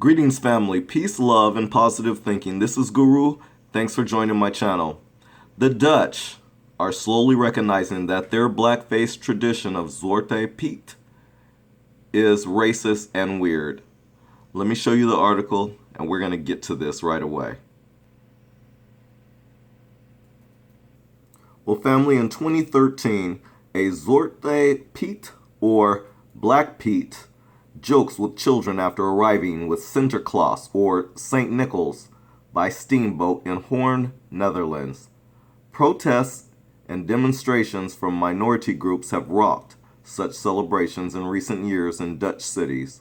Greetings, family. Peace, love, and positive thinking. This is Guru. Thanks for joining my channel. The Dutch are slowly recognizing that their blackface tradition of Zwarte Piet is racist and weird. Let me show you the article, and we're going to get to this right away. Well, family, in 2013, a Zwarte Piet, or Black Piet, jokes with children after arriving with Sinterklaas, or St. Nicholas, by steamboat in Hoorn, Netherlands. Protests and demonstrations from minority groups have rocked such celebrations in recent years in Dutch cities.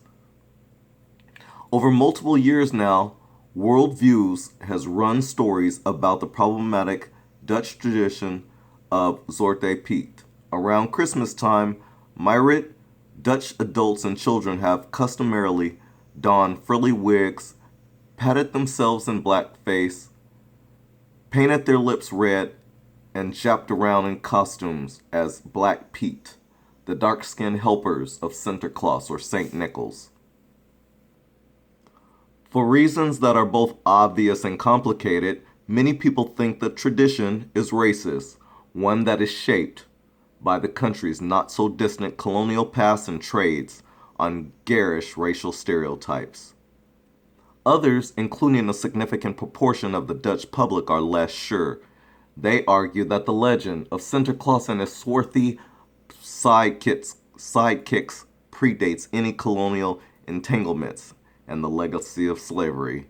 Over multiple years now, World Views has run stories about the problematic Dutch tradition of Zwarte Piet. Around Christmas time, myriad Dutch adults and children have customarily donned frilly wigs, patted themselves in blackface, painted their lips red, and japped around in costumes as Black Pete, the dark-skinned helpers of Sinterklaas or St. Nicholas. For reasons that are both obvious and complicated, many people think the tradition is racist, one that is shaped by the country's not-so-distant colonial past and trades on garish racial stereotypes. Others, including a significant proportion of the Dutch public, are less sure. They argue that the legend of Sinterklaas and his swarthy sidekicks predates any colonial entanglements and the legacy of slavery.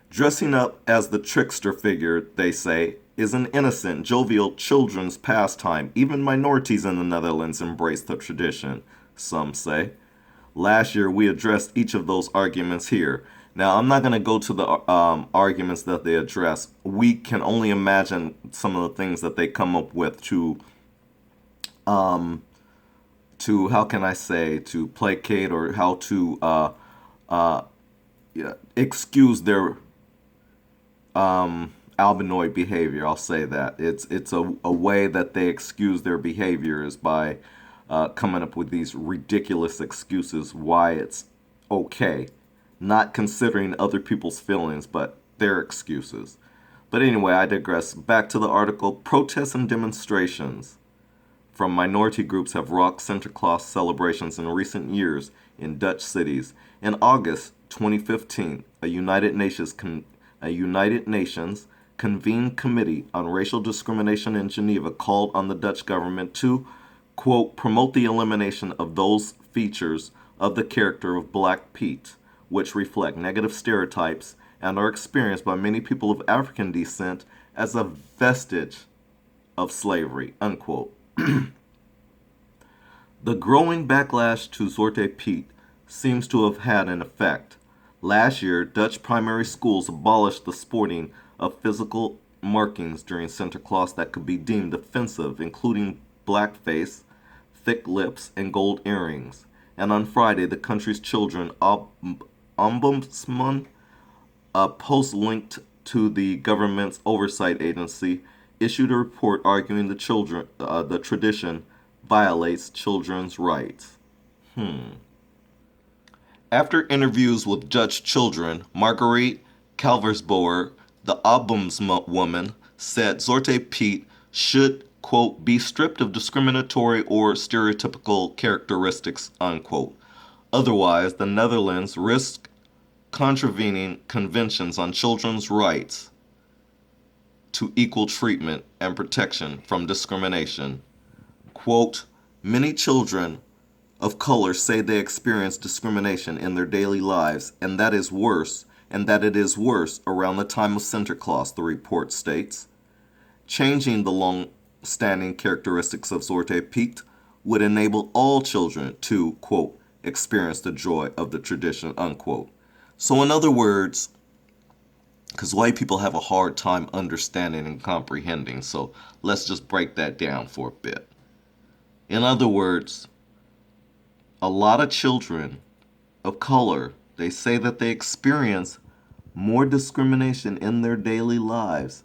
Dressing up as the trickster figure, they say, is an innocent, jovial children's pastime. Even minorities in the Netherlands embrace the tradition, some say. Last year, we addressed each of those arguments here. Now, I'm not going to go to the arguments that they address. We can only imagine some of the things that they come up with to how can I say, to placate or how to excuse their albinoid behavior. I'll say that. It's a way that they excuse their behavior is by coming up with these ridiculous excuses why it's okay, not considering other people's feelings, but their excuses. But anyway, I digress. Back to the article. Protests and demonstrations from minority groups have rocked Sinterklaas celebrations in recent years in Dutch cities. In August 2015, a United Nations convened committee on racial discrimination in Geneva called on the Dutch government to, quote, promote the elimination of those features of the character of Black Pete, which reflect negative stereotypes and are experienced by many people of African descent as a vestige of slavery, unquote. The growing backlash to Zwarte Piet seems to have had an effect. Last year, Dutch primary schools abolished the sporting of physical markings during Sinterklaas that could be deemed offensive, including blackface, thick lips, and gold earrings. And on Friday, the country's children ombudsman, a post linked to the government's oversight agency, issued a report arguing the tradition violates children's rights. After interviews with Dutch children, Marguerite Calversboer, the ombudswoman, said Zwarte Piet should, quote, be stripped of discriminatory or stereotypical characteristics, unquote. Otherwise, the Netherlands risks contravening conventions on children's rights to equal treatment and protection from discrimination. Quote, many children of color say they experience discrimination in their daily lives, and that it is worse around the time of Sinterklaas, the report states. Changing the long-standing characteristics of Zwarte Piet would enable all children to, quote, experience the joy of the tradition, unquote. So in other words, because white people have a hard time understanding and comprehending, so let's just break that down for a bit. In other words, a lot of children of color, they say that they experience more discrimination in their daily lives,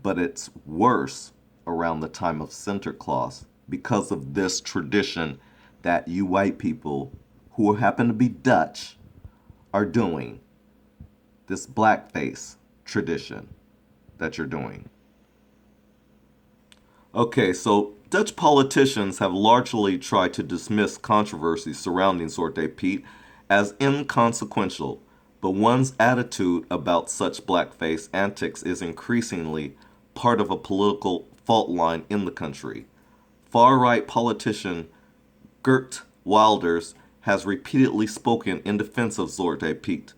but it's worse around the time of Sinterklaas because of this tradition that you white people who happen to be Dutch are doing, this blackface tradition that you're doing. Okay, so Dutch politicians have largely tried to dismiss controversies surrounding Zwarte Piet as inconsequential, but one's attitude about such blackface antics is increasingly part of a political fault line in the country. Far-right politician Geert Wilders has repeatedly spoken in defense of Zwarte Piet,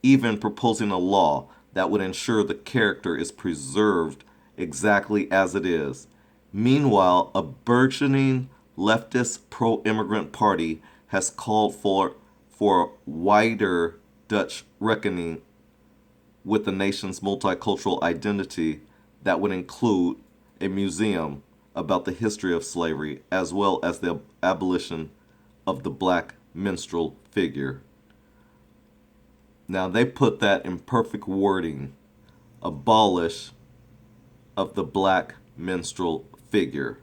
even proposing a law that would ensure the character is preserved exactly as it is. Meanwhile, a burgeoning leftist pro-immigrant party has called for a wider Dutch reckoning with the nation's multicultural identity that would include a museum about the history of slavery as well as the abolition of the black minstrel figure. Now they put that in perfect wording, abolish of the black minstrel figure.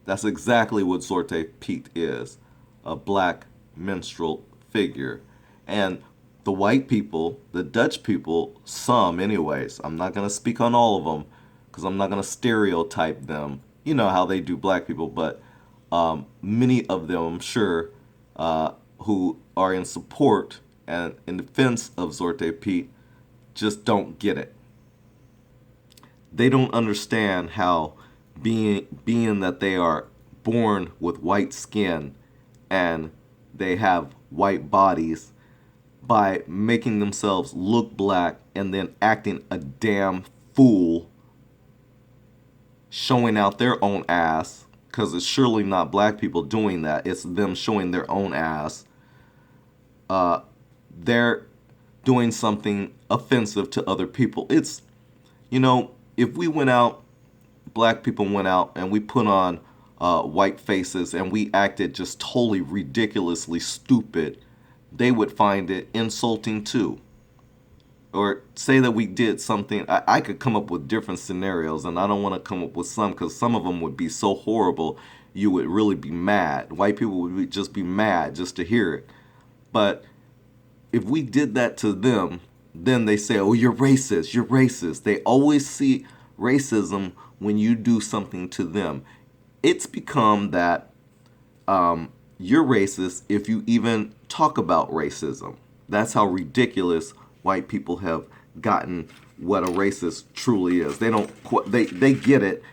That's exactly what Zwarte Piet is, a black minstrel figure. And the white people, the Dutch people, some anyways, I'm not going to speak on all of them because I'm not going to stereotype them. You know how they do black people, but many of them, I'm sure, who are in support and in defense of Zwarte Piet just don't get it. They don't understand how being that they are born with white skin and they have white bodies, by making themselves look black and then acting a damn fool, showing out their own ass, because it's surely not black people doing that, it's them showing their own ass. They're doing something offensive to other people. It's, if we went out, black people went out and we put on white faces and we acted just totally ridiculously stupid, they would find it insulting too. Or say that we did something, I could come up with different scenarios, and I don't want to come up with some because some of them would be so horrible you would really be mad. White people would just be mad just to hear it. But if we did that to them, then they say, oh, you're racist, you're racist. They always see racism when you do something to them. It's become that you're racist if you even talk about racism. That's how ridiculous white people have gotten what a racist truly is. They get it.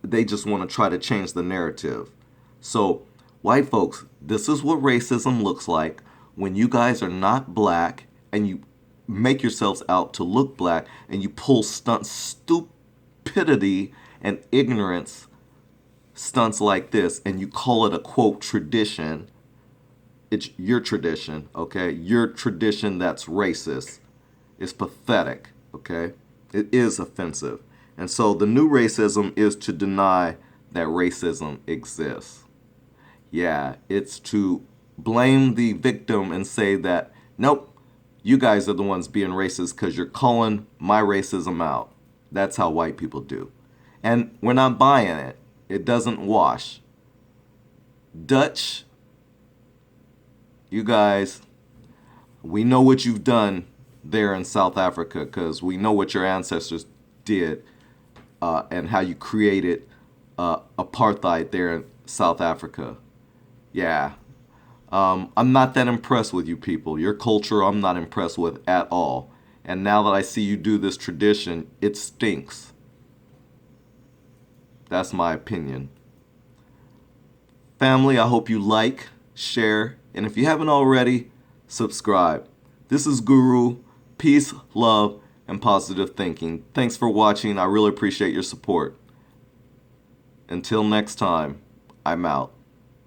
They just want to try to change the narrative. So, white folks, this is what racism looks like when you guys are not black and you make yourselves out to look black and you pull stupidity and ignorance stunts like this and you call it a quote tradition. It's your tradition, okay? Your tradition that's racist. It's pathetic, okay? It is offensive. And so the new racism is to deny that racism exists. Yeah, it's to blame the victim and say that, nope, you guys are the ones being racist because you're calling my racism out. That's how white people do. And we're not buying it. It doesn't wash. Dutch, you guys, we know what you've done there in South Africa because we know what your ancestors did and how you created apartheid there in South Africa. Yeah. I'm not that impressed with you people. Your culture I'm not impressed with at all. And now that I see you do this tradition, it stinks. That's my opinion. Family, I hope you like, share, and if you haven't already, subscribe. This is Guru. Peace, love, and positive thinking. Thanks for watching. I really appreciate your support. Until next time, I'm out.